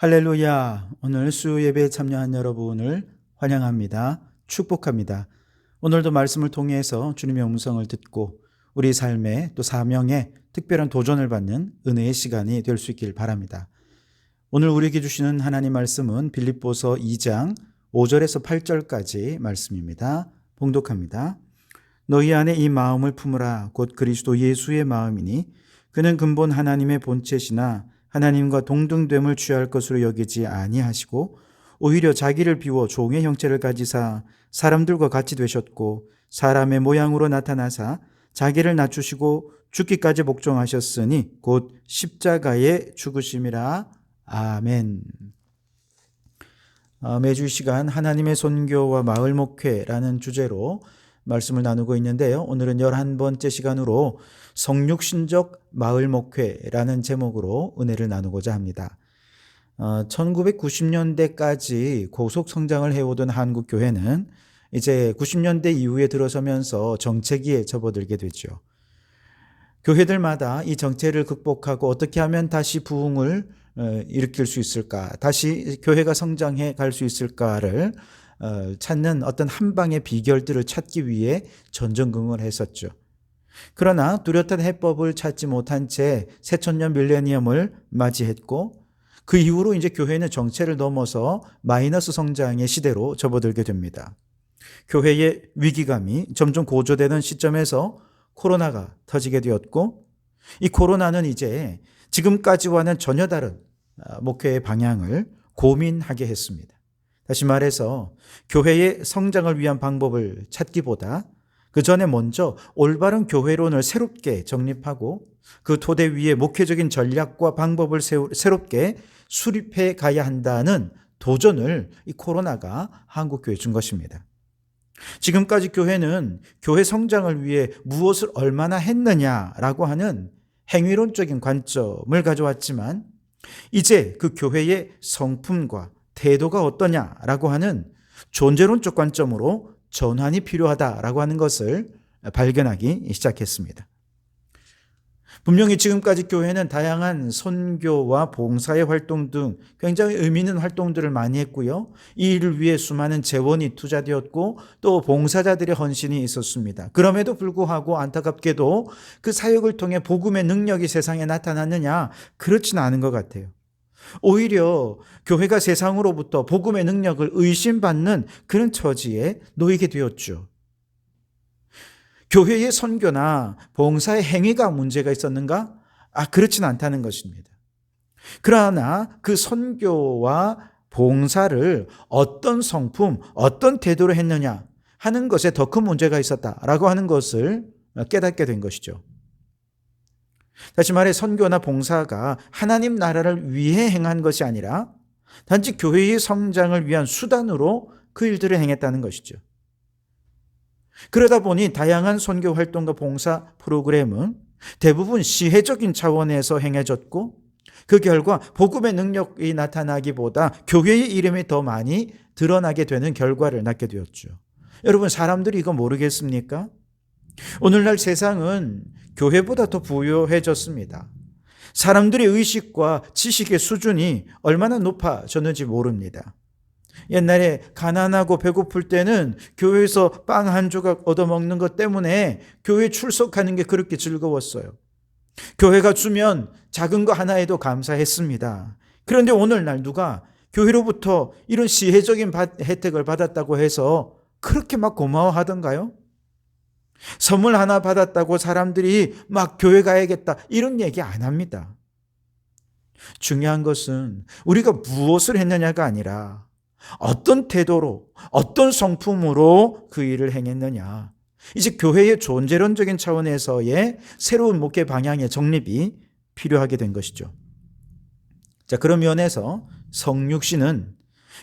할렐루야. 오늘 수요 예배에 참여한 여러분을 환영합니다. 축복합니다. 오늘도 말씀을 통해서 주님의 음성을 듣고 우리 삶의 또 사명에 특별한 도전을 받는 은혜의 시간이 될 수 있길 바랍니다. 오늘 우리에게 주시는 하나님 말씀은 빌립보서 2장 5절에서 8절까지 말씀입니다. 봉독합니다. 너희 안에 이 마음을 품으라. 곧 그리스도 예수의 마음이니 그는 근본 하나님의 본체시나 하나님과 동등됨을 취할 것으로 여기지 아니하시고 오히려 자기를 비워 종의 형체를 가지사 사람들과 같이 되셨고 사람의 모양으로 나타나사 자기를 낮추시고 죽기까지 복종하셨으니 곧 십자가의 죽으심이라. 아멘. 매주 이 시간 하나님의 선교와 마을 목회라는 주제로 말씀을 나누고 있는데요. 오늘은 11번째 시간으로 성육신적 마을 목회라는 제목으로 은혜를 나누고자 합니다. 1990년대까지 고속 성장을 해오던 한국 교회는 이제 90년대 이후에 들어서면서 정체기에 접어들게 되죠. 교회들마다 이 정체를 극복하고 어떻게 하면 다시 부흥을 일으킬 수 있을까, 다시 교회가 성장해 갈 수 있을까를 찾는 어떤 한방의 비결들을 찾기 위해 전전긍긍을 했었죠. 그러나 뚜렷한 해법을 찾지 못한 채 새천년 밀레니엄을 맞이했고 그 이후로 이제 교회는 정체를 넘어서 마이너스 성장의 시대로 접어들게 됩니다. 교회의 위기감이 점점 고조되는 시점에서 코로나가 터지게 되었고 이 코로나는 이제 지금까지와는 전혀 다른 목회의 방향을 고민하게 했습니다. 다시 말해서 교회의 성장을 위한 방법을 찾기보다 그 전에 먼저 올바른 교회론을 새롭게 정립하고 그 토대 위에 목회적인 전략과 방법을 새롭게 수립해 가야 한다는 도전을 이 코로나가 한국교회에 준 것입니다. 지금까지 교회는 교회 성장을 위해 무엇을 얼마나 했느냐라고 하는 행위론적인 관점을 가져왔지만 이제 그 교회의 성품과 태도가 어떠냐라고 하는 존재론적 관점으로 전환이 필요하다라고 하는 것을 발견하기 시작했습니다. 분명히 지금까지 교회는 다양한 선교와 봉사의 활동 등 굉장히 의미 있는 활동들을 많이 했고요. 이 일을 위해 수많은 재원이 투자되었고 또 봉사자들의 헌신이 있었습니다. 그럼에도 불구하고 안타깝게도 그 사역을 통해 복음의 능력이 세상에 나타났느냐? 그렇지는 않은 것 같아요. 오히려 교회가 세상으로부터 복음의 능력을 의심받는 그런 처지에 놓이게 되었죠. 교회의 선교나 봉사의 행위가 문제가 있었는가? 그렇지는 않다는 것입니다. 그러나 그 선교와 봉사를 어떤 성품, 어떤 태도로 했느냐 하는 것에 더 큰 문제가 있었다라고 하는 것을 깨닫게 된 것이죠. 다시 말해 선교나 봉사가 하나님 나라를 위해 행한 것이 아니라 단지 교회의 성장을 위한 수단으로 그 일들을 행했다는 것이죠. 그러다 보니 다양한 선교 활동과 봉사 프로그램은 대부분 시혜적인 차원에서 행해졌고 그 결과 복음의 능력이 나타나기보다 교회의 이름이 더 많이 드러나게 되는 결과를 낳게 되었죠. 여러분, 사람들이 이거 모르겠습니까? 오늘날 세상은 교회보다 더 부유해졌습니다. 사람들의 의식과 지식의 수준이 얼마나 높아졌는지 모릅니다. 옛날에 가난하고 배고플 때는 교회에서 빵 한 조각 얻어먹는 것 때문에 교회에 출석하는 게 그렇게 즐거웠어요. 교회가 주면 작은 거 하나에도 감사했습니다. 그런데 오늘날 누가 교회로부터 이런 시혜적인 혜택을 받았다고 해서 그렇게 막 고마워하던가요? 선물 하나 받았다고 사람들이 막 교회 가야겠다 이런 얘기 안 합니다. 중요한 것은 우리가 무엇을 했느냐가 아니라 어떤 태도로, 어떤 성품으로 그 일을 행했느냐. 이제 교회의 존재론적인 차원에서의 새로운 목회 방향의 정립이 필요하게 된 것이죠. 자, 그런 면에서 성육신은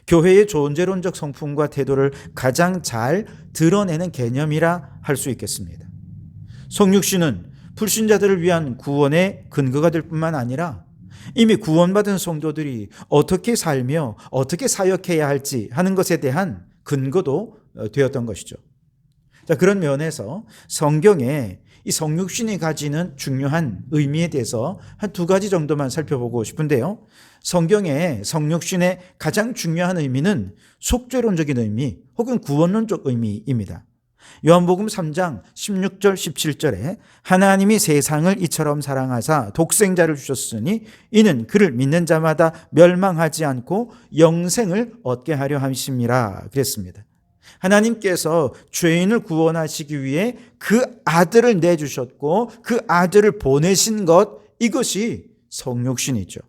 교회의 존재론적 성품과 태도를 가장 잘 드러내는 개념이라 할 수 있겠습니다. 성육신은 불신자들을 위한 구원의 근거가 될 뿐만 아니라 이미 구원받은 성도들이 어떻게 살며 어떻게 사역해야 할지 하는 것에 대한 근거도 되었던 것이죠. 자, 그런 면에서 성경에 이 성육신이 가지는 중요한 의미에 대해서 한 두 가지 정도만 살펴보고 싶은데요. 성경의 성육신의 가장 중요한 의미는 속죄론적인 의미 혹은 구원론적 의미입니다. 요한복음 3장 16절 17절에 하나님이 세상을 이처럼 사랑하사 독생자를 주셨으니 이는 그를 믿는 자마다 멸망하지 않고 영생을 얻게 하려 함이심이라 그랬습니다. 하나님께서 죄인을 구원하시기 위해 그 아들을 내주셨고 그 아들을 보내신 것, 이것이 성육신이죠.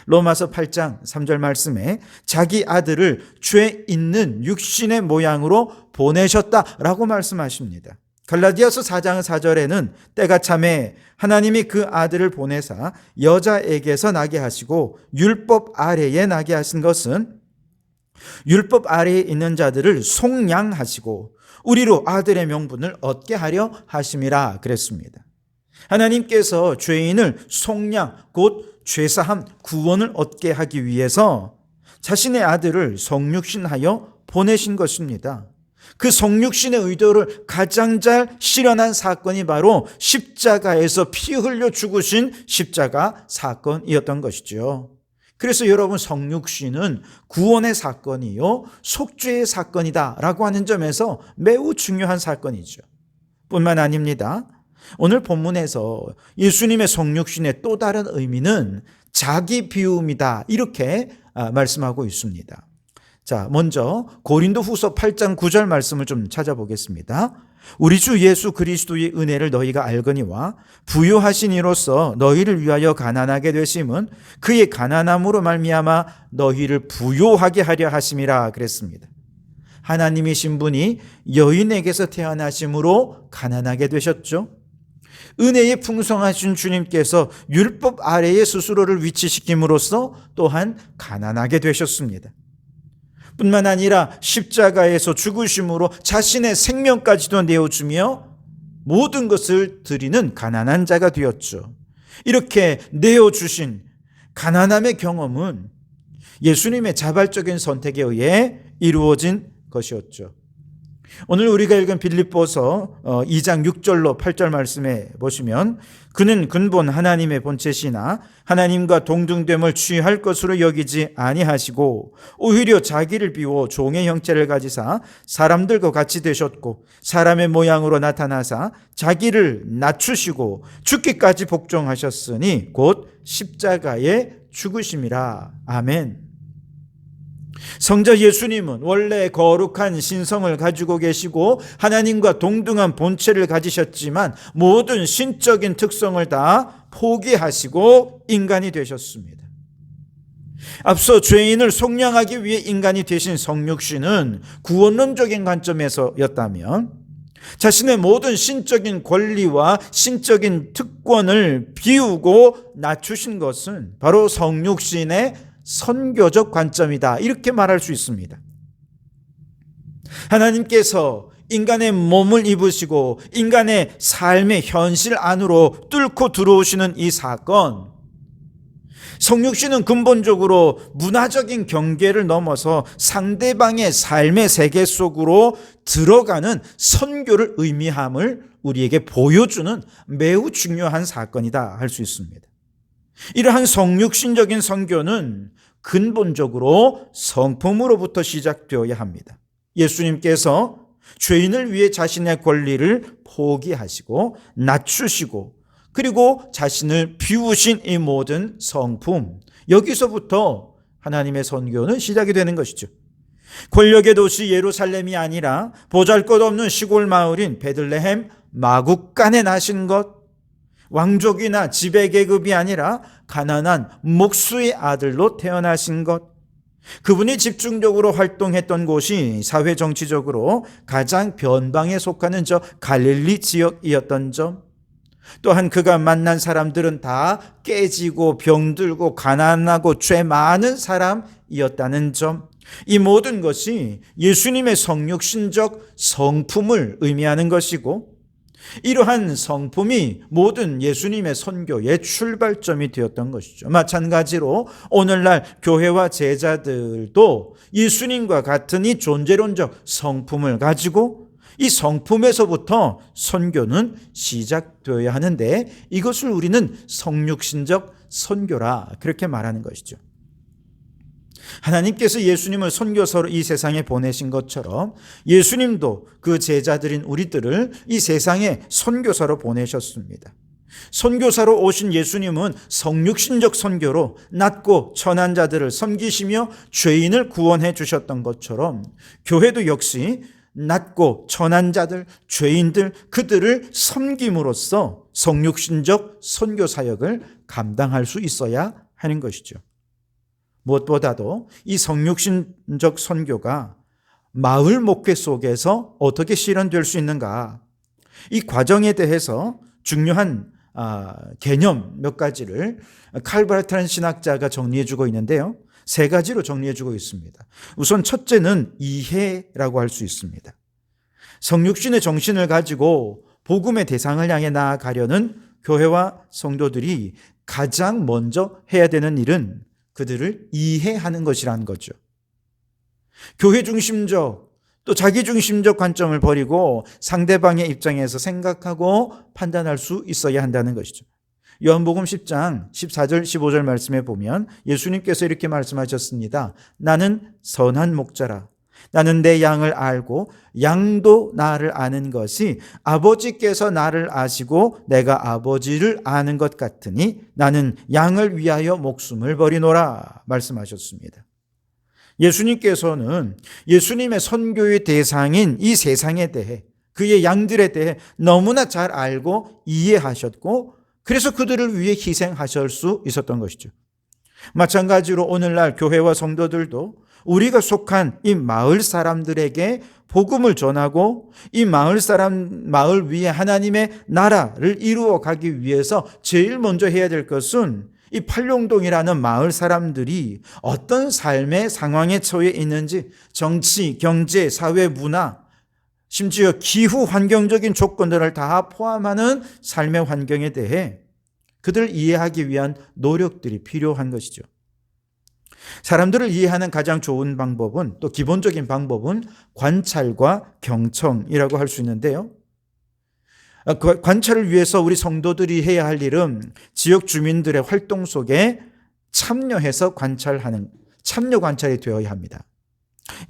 로마서 8장 3절 말씀에 자기 아들을 죄 있는 육신의 모양으로 보내셨다라고 말씀하십니다. 갈라디아서 4장 4절에는 때가 차매 하나님이 그 아들을 보내사 여자에게서 나게 하시고 율법 아래에 나게 하신 것은 율법 아래에 있는 자들을 속량하시고 우리로 아들의 명분을 얻게 하려 하심이라 그랬습니다. 하나님께서 죄인을 속량, 곧 죄사함, 구원을 얻게 하기 위해서 자신의 아들을 성육신하여 보내신 것입니다. 그 성육신의 의도를 가장 잘 실현한 사건이 바로 십자가에서 피 흘려 죽으신 십자가 사건이었던 것이죠. 그래서 여러분, 성육신은 구원의 사건이요 속죄의 사건이다라고 하는 점에서 매우 중요한 사건이죠. 뿐만 아닙니다. 오늘 본문에서 예수님의 성육신의 또 다른 의미는 자기 비움이다, 이렇게 말씀하고 있습니다. 자, 먼저 고린도후서 8장 9절 말씀을 좀 찾아보겠습니다. 우리 주 예수 그리스도의 은혜를 너희가 알거니와 부요하신 이로써 너희를 위하여 가난하게 되심은 그의 가난함으로 말미암아 너희를 부요하게 하려 하심이라 그랬습니다. 하나님이신 분이 여인에게서 태어나심으로 가난하게 되셨죠. 은혜의 풍성하신 주님께서 율법 아래에 스스로를 위치시킴으로써 또한 가난하게 되셨습니다. 뿐만 아니라 십자가에서 죽으심으로 자신의 생명까지도 내어주며 모든 것을 드리는 가난한 자가 되었죠. 이렇게 내어주신 가난함의 경험은 예수님의 자발적인 선택에 의해 이루어진 것이었죠. 오늘 우리가 읽은 빌립보서 2장 6절로 8절 말씀에 보시면 그는 근본 하나님의 본체시나 하나님과 동등됨을 취할 것으로 여기지 아니하시고 오히려 자기를 비워 종의 형체를 가지사 사람들과 같이 되셨고 사람의 모양으로 나타나사 자기를 낮추시고 죽기까지 복종하셨으니 곧 십자가에 죽으심이라. 아멘. 성자 예수님은 원래 거룩한 신성을 가지고 계시고 하나님과 동등한 본체를 가지셨지만 모든 신적인 특성을 다 포기하시고 인간이 되셨습니다. 앞서 죄인을 속량하기 위해 인간이 되신 성육신은 구원론적인 관점에서였다면 자신의 모든 신적인 권리와 신적인 특권을 비우고 낮추신 것은 바로 성육신의 선교적 관점이다, 이렇게 말할 수 있습니다. 하나님께서 인간의 몸을 입으시고 인간의 삶의 현실 안으로 뚫고 들어오시는 이 사건, 성육신은 근본적으로 문화적인 경계를 넘어서 상대방의 삶의 세계 속으로 들어가는 선교를 의미함을 우리에게 보여주는 매우 중요한 사건이다 할 수 있습니다. 이러한 성육신적인 선교는 근본적으로 성품으로부터 시작되어야 합니다. 예수님께서 죄인을 위해 자신의 권리를 포기하시고 낮추시고 그리고 자신을 비우신 이 모든 성품, 여기서부터 하나님의 선교는 시작이 되는 것이죠. 권력의 도시 예루살렘이 아니라 보잘것없는 시골 마을인 베들레헴 마국간에 나신 것, 왕족이나 지배계급이 아니라 가난한 목수의 아들로 태어나신 것, 그분이 집중적으로 활동했던 곳이 사회정치적으로 가장 변방에 속하는 저 갈릴리 지역이었던 점, 또한 그가 만난 사람들은 다 깨지고 병들고 가난하고 죄 많은 사람이었다는 점, 이 모든 것이 예수님의 성육신적 성품을 의미하는 것이고 이러한 성품이 모든 예수님의 선교의 출발점이 되었던 것이죠. 마찬가지로 오늘날 교회와 제자들도 예수님과 같은 이 존재론적 성품을 가지고 이 성품에서부터 선교는 시작되어야 하는데 이것을 우리는 성육신적 선교라 그렇게 말하는 것이죠. 하나님께서 예수님을 선교사로 이 세상에 보내신 것처럼 예수님도 그 제자들인 우리들을 이 세상에 선교사로 보내셨습니다. 선교사로 오신 예수님은 성육신적 선교로 낮고 천한 자들을 섬기시며 죄인을 구원해 주셨던 것처럼 교회도 역시 낮고 천한 자들, 죄인들, 그들을 섬김으로써 성육신적 선교 사역을 감당할 수 있어야 하는 것이죠. 무엇보다도 이 성육신적 선교가 마을 목회 속에서 어떻게 실현될 수 있는가, 이 과정에 대해서 중요한 개념 몇 가지를 칼바르트라는 신학자가 정리해주고 있는데요. 세 가지로 정리해주고 있습니다. 우선 첫째는 이해라고 할 수 있습니다. 성육신의 정신을 가지고 복음의 대상을 향해 나아가려는 교회와 성도들이 가장 먼저 해야 되는 일은 그들을 이해하는 것이라는 거죠. 교회 중심적 또 자기 중심적 관점을 버리고 상대방의 입장에서 생각하고 판단할 수 있어야 한다는 것이죠. 요한복음 10장 14절 15절 말씀에 보면 예수님께서 이렇게 말씀하셨습니다. 나는 선한 목자라. 나는 내 양을 알고 양도 나를 아는 것이 아버지께서 나를 아시고 내가 아버지를 아는 것 같으니 나는 양을 위하여 목숨을 버리노라 말씀하셨습니다. 예수님께서는 예수님의 선교의 대상인 이 세상에 대해 그의 양들에 대해 너무나 잘 알고 이해하셨고 그래서 그들을 위해 희생하실 수 있었던 것이죠. 마찬가지로 오늘날 교회와 성도들도 우리가 속한 이 마을 사람들에게 복음을 전하고 이 마을 위에 하나님의 나라를 이루어 가기 위해서 제일 먼저 해야 될 것은 이 팔룡동이라는 마을 사람들이 어떤 삶의 상황에 처해 있는지 정치, 경제, 사회, 문화, 심지어 기후 환경적인 조건들을 다 포함하는 삶의 환경에 대해 그들을 이해하기 위한 노력들이 필요한 것이죠. 사람들을 이해하는 가장 좋은 방법은 또 기본적인 방법은 관찰과 경청이라고 할 수 있는데요. 관찰을 위해서 우리 성도들이 해야 할 일은 지역 주민들의 활동 속에 참여해서 관찰하는 참여 관찰이 되어야 합니다.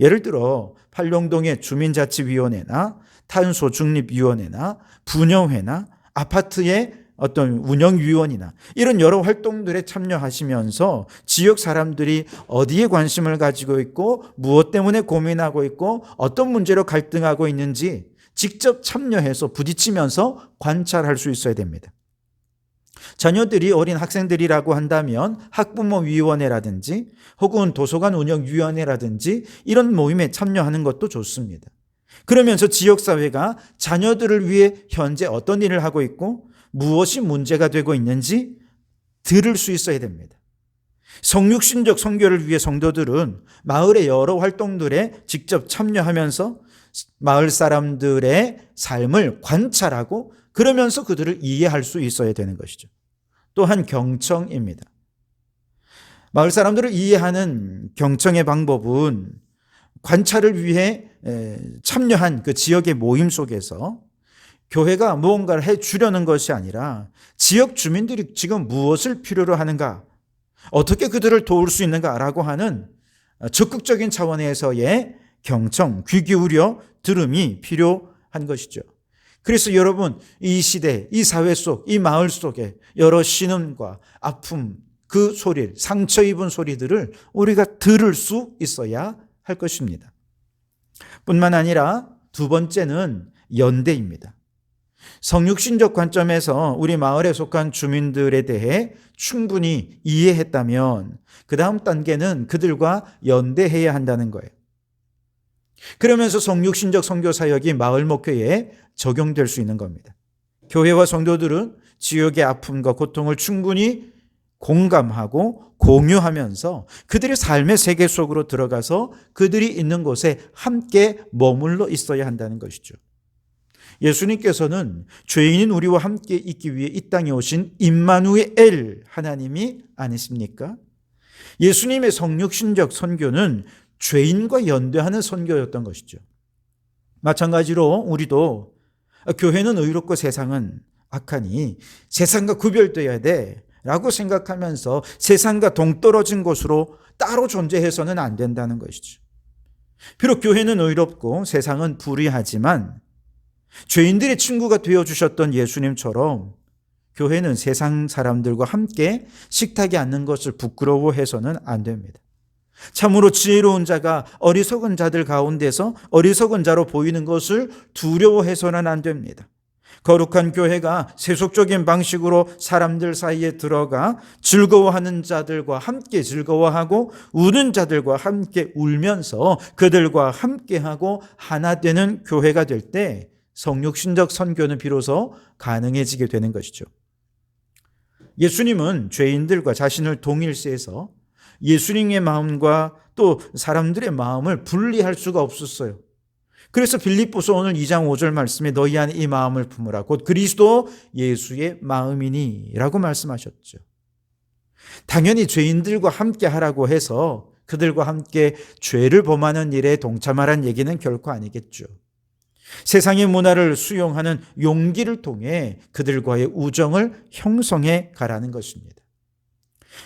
예를 들어 팔룡동의 주민자치위원회나 탄소중립위원회나 분여회나 아파트의 어떤 운영위원이나 이런 여러 활동들에 참여하시면서 지역 사람들이 어디에 관심을 가지고 있고 무엇 때문에 고민하고 있고 어떤 문제로 갈등하고 있는지 직접 참여해서 부딪히면서 관찰할 수 있어야 됩니다. 자녀들이 어린 학생들이라고 한다면 학부모위원회라든지 혹은 도서관 운영위원회라든지 이런 모임에 참여하는 것도 좋습니다. 그러면서 지역사회가 자녀들을 위해 현재 어떤 일을 하고 있고 무엇이 문제가 되고 있는지 들을 수 있어야 됩니다. 성육신적 선교를 위해 성도들은 마을의 여러 활동들에 직접 참여하면서 마을 사람들의 삶을 관찰하고 그러면서 그들을 이해할 수 있어야 되는 것이죠. 또한 경청입니다. 마을 사람들을 이해하는 경청의 방법은 관찰을 위해 참여한 그 지역의 모임 속에서 교회가 무언가를 해주려는 것이 아니라 지역 주민들이 지금 무엇을 필요로 하는가, 어떻게 그들을 도울 수 있는가라고 하는 적극적인 차원에서의 경청, 귀 기울여 들음이 필요한 것이죠. 그래서 여러분, 이 시대, 이 사회 속, 이 마을 속에 여러 신음과 아픔, 그 소리, 상처 입은 소리들을 우리가 들을 수 있어야 할 것입니다. 뿐만 아니라 두 번째는 연대입니다. 성육신적 관점에서 우리 마을에 속한 주민들에 대해 충분히 이해했다면 그 다음 단계는 그들과 연대해야 한다는 거예요. 그러면서 성육신적 선교 사역이 마을 목회에 적용될 수 있는 겁니다. 교회와 성도들은 지역의 아픔과 고통을 충분히 공감하고 공유하면서 그들의 삶의 세계 속으로 들어가서 그들이 있는 곳에 함께 머물러 있어야 한다는 것이죠. 예수님께서는 죄인인 우리와 함께 있기 위해 이 땅에 오신 임마누엘 하나님이 아니십니까? 예수님의 성육신적 선교는 죄인과 연대하는 선교였던 것이죠. 마찬가지로 우리도 교회는 의롭고 세상은 악하니 세상과 구별되어야 돼 라고 생각하면서 세상과 동떨어진 곳으로 따로 존재해서는 안 된다는 것이죠. 비록 교회는 의롭고 세상은 불의하지만 죄인들의 친구가 되어주셨던 예수님처럼 교회는 세상 사람들과 함께 식탁에 앉는 것을 부끄러워해서는 안 됩니다. 참으로 지혜로운 자가 어리석은 자들 가운데서 어리석은 자로 보이는 것을 두려워해서는 안 됩니다. 거룩한 교회가 세속적인 방식으로 사람들 사이에 들어가 즐거워하는 자들과 함께 즐거워하고 우는 자들과 함께 울면서 그들과 함께하고 하나 되는 교회가 될 때 성육신적 선교는 비로소 가능해지게 되는 것이죠. 예수님은 죄인들과 자신을 동일시해서 예수님의 마음과 또 사람들의 마음을 분리할 수가 없었어요. 그래서 빌립보서 오늘 2장 5절 말씀에 너희 안에 이 마음을 품으라 곧 그리스도 예수의 마음이니 라고 말씀하셨죠. 당연히 죄인들과 함께 하라고 해서 그들과 함께 죄를 범하는 일에 동참하라는 얘기는 결코 아니겠죠. 세상의 문화를 수용하는 용기를 통해 그들과의 우정을 형성해 가라는 것입니다.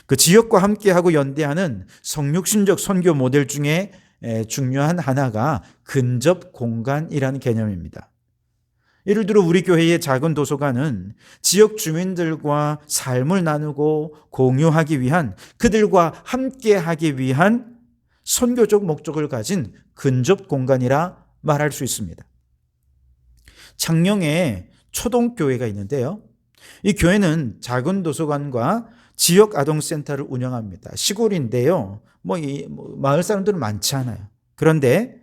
그 지역과 함께하고 연대하는 성육신적 선교 모델 중에 중요한 하나가 근접 공간이라는 개념입니다. 예를 들어 우리 교회의 작은 도서관은 지역 주민들과 삶을 나누고 공유하기 위한 그들과 함께하기 위한 선교적 목적을 가진 근접 공간이라 말할 수 있습니다. 창녕에 초동교회가 있는데요. 이 교회는 작은 도서관과 지역 아동센터를 운영합니다. 시골인데요. 마을 사람들은 많지 않아요. 그런데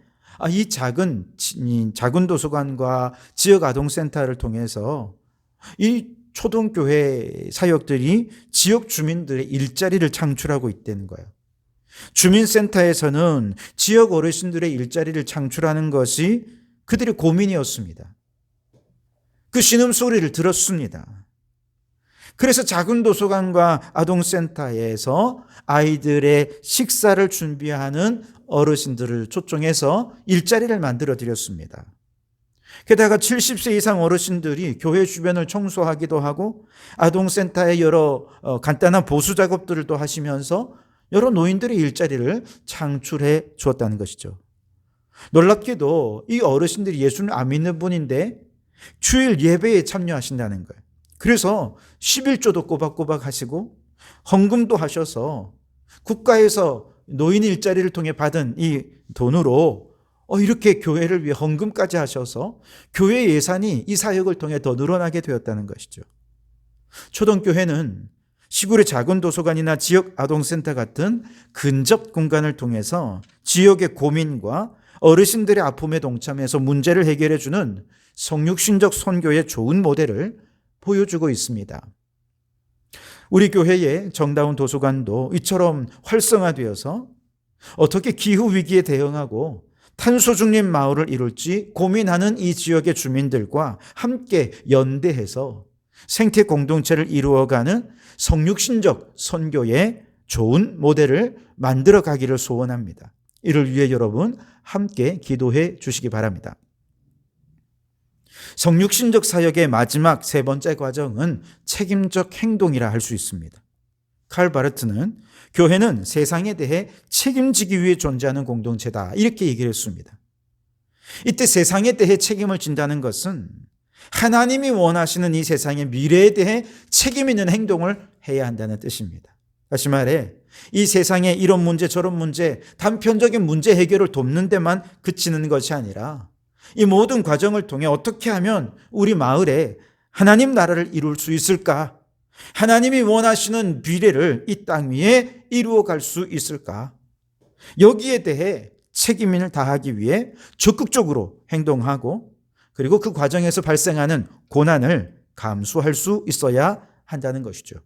이 작은 도서관과 지역 아동센터를 통해서 이 초동교회 사역들이 지역 주민들의 일자리를 창출하고 있다는 거예요. 주민센터에서는 지역 어르신들의 일자리를 창출하는 것이 그들의 고민이었습니다. 그 신음소리를 들었습니다. 그래서 작은 도서관과 아동센터에서 아이들의 식사를 준비하는 어르신들을 초청해서 일자리를 만들어 드렸습니다. 게다가 70세 이상 어르신들이 교회 주변을 청소하기도 하고 아동센터에 여러 간단한 보수 작업들을 또 하시면서 여러 노인들의 일자리를 창출해 주었다는 것이죠. 놀랍게도 이 어르신들이 예수를 안 믿는 분인데 주일 예배에 참여하신다는 거예요. 그래서 11조도 꼬박꼬박 하시고 헌금도 하셔서 국가에서 노인 일자리를 통해 받은 이 돈으로 이렇게 교회를 위해 헌금까지 하셔서 교회 예산이 이 사역을 통해 더 늘어나게 되었다는 것이죠. 초동교회는 시골의 작은 도서관이나 지역 아동센터 같은 근접 공간을 통해서 지역의 고민과 어르신들의 아픔에 동참해서 문제를 해결해 주는 성육신적 선교의 좋은 모델을 보여주고 있습니다. 우리 교회의 정다운 도서관도 이처럼 활성화되어서 어떻게 기후위기에 대응하고 탄소 중립 마을을 이룰지 고민하는 이 지역의 주민들과 함께 연대해서 생태 공동체를 이루어가는 성육신적 선교의 좋은 모델을 만들어 가기를 소원합니다. 이를 위해 여러분 함께 기도해 주시기 바랍니다. 성육신적 사역의 마지막 세 번째 과정은 책임적 행동이라 할 수 있습니다. 칼 바르트는 교회는 세상에 대해 책임지기 위해 존재하는 공동체다 이렇게 얘기를 했습니다. 이때 세상에 대해 책임을 진다는 것은 하나님이 원하시는 이 세상의 미래에 대해 책임 있는 행동을 해야 한다는 뜻입니다. 다시 말해 이 세상에 이런 문제 저런 문제 단편적인 문제 해결을 돕는 데만 그치는 것이 아니라 이 모든 과정을 통해 어떻게 하면 우리 마을에 하나님 나라를 이룰 수 있을까? 하나님이 원하시는 미래를 이 땅 위에 이루어 갈 수 있을까? 여기에 대해 책임을 다하기 위해 적극적으로 행동하고 그리고 그 과정에서 발생하는 고난을 감수할 수 있어야 한다는 것이죠.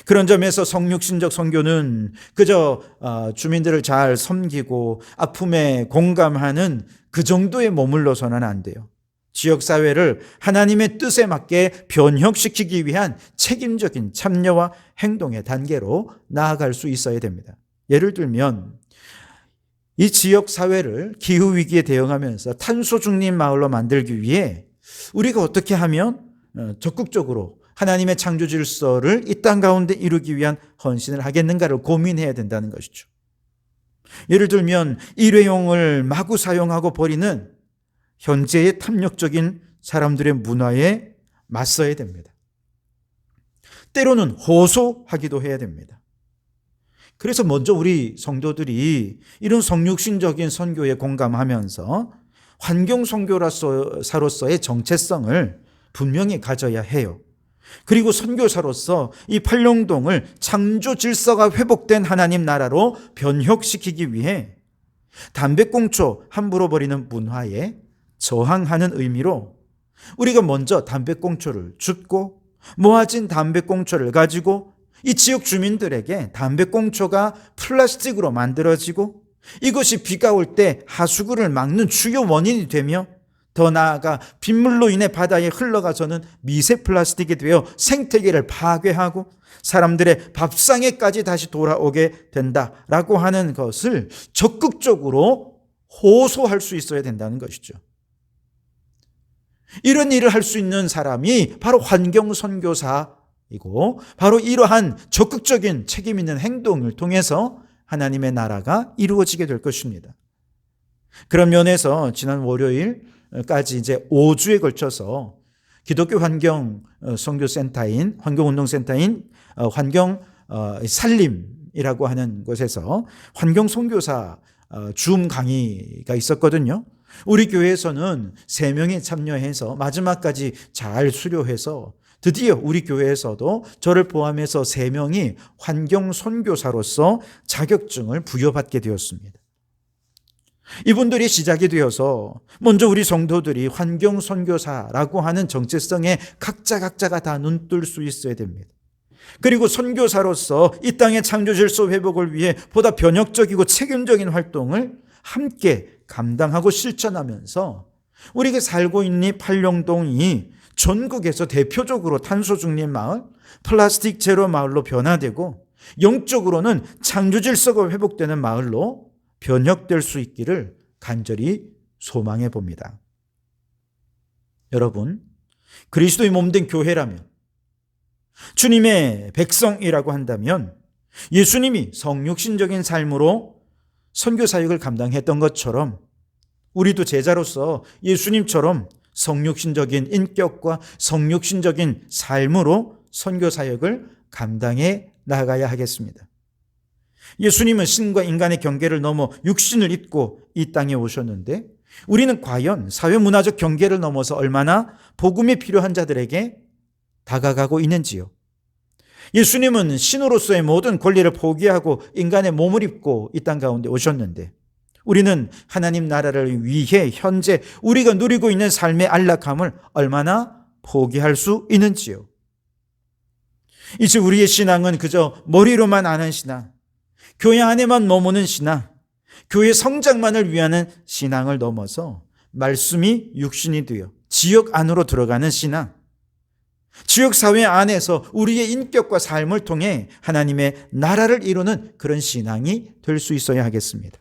그런 점에서 성육신적 선교는 그저 주민들을 잘 섬기고 아픔에 공감하는 그 정도에 머물러서는 안 돼요. 지역사회를 하나님의 뜻에 맞게 변혁시키기 위한 책임적인 참여와 행동의 단계로 나아갈 수 있어야 됩니다. 예를 들면 이 지역 사회를 기후 위기에 대응하면서 탄소 중립 마을로 만들기 위해 우리가 어떻게 하면 적극적으로 하나님의 창조 질서를 이 땅 가운데 이루기 위한 헌신을 하겠는가를 고민해야 된다는 것이죠. 예를 들면 일회용을 마구 사용하고 버리는 현재의 탐욕적인 사람들의 문화에 맞서야 됩니다. 때로는 호소하기도 해야 됩니다. 그래서 먼저 우리 성도들이 이런 성육신적인 선교에 공감하면서 환경 선교사로서의 정체성을 분명히 가져야 해요. 그리고 선교사로서 이 팔룡동을 창조 질서가 회복된 하나님 나라로 변혁시키기 위해 담배꽁초 함부로 버리는 문화에 저항하는 의미로 우리가 먼저 담배꽁초를 줍고 모아진 담배꽁초를 가지고 이 지역 주민들에게 담배꽁초가 플라스틱으로 만들어지고 이것이 비가 올 때 하수구를 막는 주요 원인이 되며 더 나아가 빗물로 인해 바다에 흘러가서는 미세 플라스틱이 되어 생태계를 파괴하고 사람들의 밥상에까지 다시 돌아오게 된다라고 하는 것을 적극적으로 호소할 수 있어야 된다는 것이죠. 이런 일을 할 수 있는 사람이 바로 환경선교사이고 바로 이러한 적극적인 책임 있는 행동을 통해서 하나님의 나라가 이루어지게 될 것입니다. 그런 면에서 지난 월요일까지 이제 5주에 걸쳐서 기독교 환경 선교센터인 환경운동센터인 환경 살림이라고 하는 곳에서 환경 선교사 줌 강의가 있었거든요. 우리 교회에서는 3명이 참여해서 마지막까지 잘 수료해서 드디어 우리 교회에서도 저를 포함해서 3명이 환경 선교사로서 자격증을 부여받게 되었습니다. 이분들이 시작이 되어서 먼저 우리 성도들이 환경 선교사라고 하는 정체성에 각자가 다 눈뜰 수 있어야 됩니다. 그리고 선교사로서 이 땅의 창조 질서 회복을 위해 보다 변혁적이고 책임적인 활동을 함께 감당하고 실천하면서 우리가 살고 있는 이 팔룡동이 전국에서 대표적으로 탄소 중립 마을, 플라스틱 제로 마을로 변화되고 영적으로는 창조 질서가 회복되는 마을로 변혁될 수 있기를 간절히 소망해 봅니다. 여러분, 그리스도의 몸된 교회라면, 주님의 백성이라고 한다면 예수님이 성육신적인 삶으로 선교 사역을 감당했던 것처럼 우리도 제자로서 예수님처럼 성육신적인 인격과 성육신적인 삶으로 선교 사역을 감당해 나가야 하겠습니다. 예수님은 신과 인간의 경계를 넘어 육신을 입고 이 땅에 오셨는데 우리는 과연 사회문화적 경계를 넘어서 얼마나 복음이 필요한 자들에게 다가가고 있는지요? 예수님은 신으로서의 모든 권리를 포기하고 인간의 몸을 입고 이 땅 가운데 오셨는데 우리는 하나님 나라를 위해 현재 우리가 누리고 있는 삶의 안락함을 얼마나 포기할 수 있는지요? 이제 우리의 신앙은 그저 머리로만 아는 신앙, 교회 안에만 머무는 신앙, 교회 성장만을 위한 신앙을 넘어서 말씀이 육신이 되어 지역 안으로 들어가는 신앙, 지역사회 안에서 우리의 인격과 삶을 통해 하나님의 나라를 이루는 그런 신앙이 될 수 있어야 하겠습니다.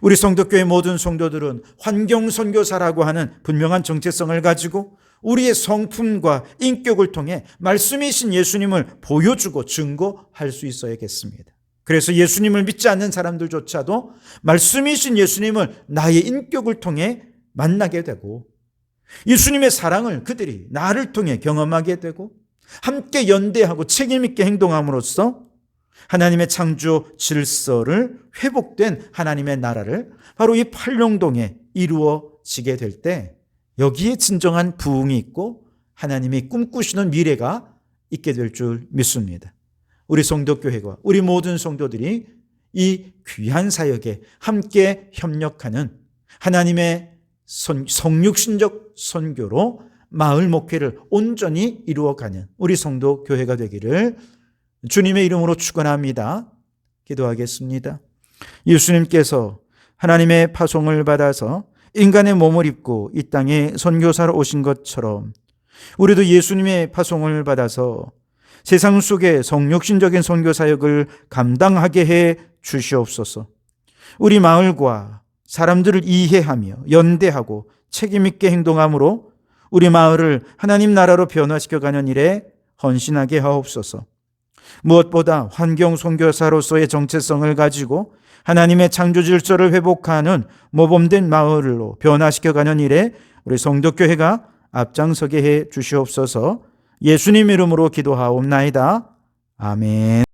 우리 성도교회 모든 성도들은 환경선교사라고 하는 분명한 정체성을 가지고 우리의 성품과 인격을 통해 말씀이신 예수님을 보여주고 증거할 수 있어야겠습니다. 그래서 예수님을 믿지 않는 사람들조차도 말씀이신 예수님을 나의 인격을 통해 만나게 되고 예수님의 사랑을 그들이 나를 통해 경험하게 되고 함께 연대하고 책임있게 행동함으로써 하나님의 창조 질서를 회복된 하나님의 나라를 바로 이 팔룡동에 이루어지게 될 때 여기에 진정한 부흥이 있고 하나님이 꿈꾸시는 미래가 있게 될 줄 믿습니다. 우리 성도교회가 우리 모든 성도들이 이 귀한 사역에 함께 협력하는 하나님의 성육신적 선교로 마을 목회를 온전히 이루어가는 우리 성도교회가 되기를 주님의 이름으로 축원합니다. 기도하겠습니다. 예수님께서 하나님의 파송을 받아서 인간의 몸을 입고 이 땅에 선교사로 오신 것처럼 우리도 예수님의 파송을 받아서 세상 속에 성육신적인 선교 사역을 감당하게 해 주시옵소서. 우리 마을과 사람들을 이해하며 연대하고 책임있게 행동함으로 우리 마을을 하나님 나라로 변화시켜가는 일에 헌신하게 하옵소서. 무엇보다 환경 선교사로서의 정체성을 가지고 하나님의 창조 질서를 회복하는 모범된 마을로 변화시켜가는 일에 우리 성덕교회가 앞장서게 해 주시옵소서. 예수님 이름으로 기도하옵나이다. 아멘.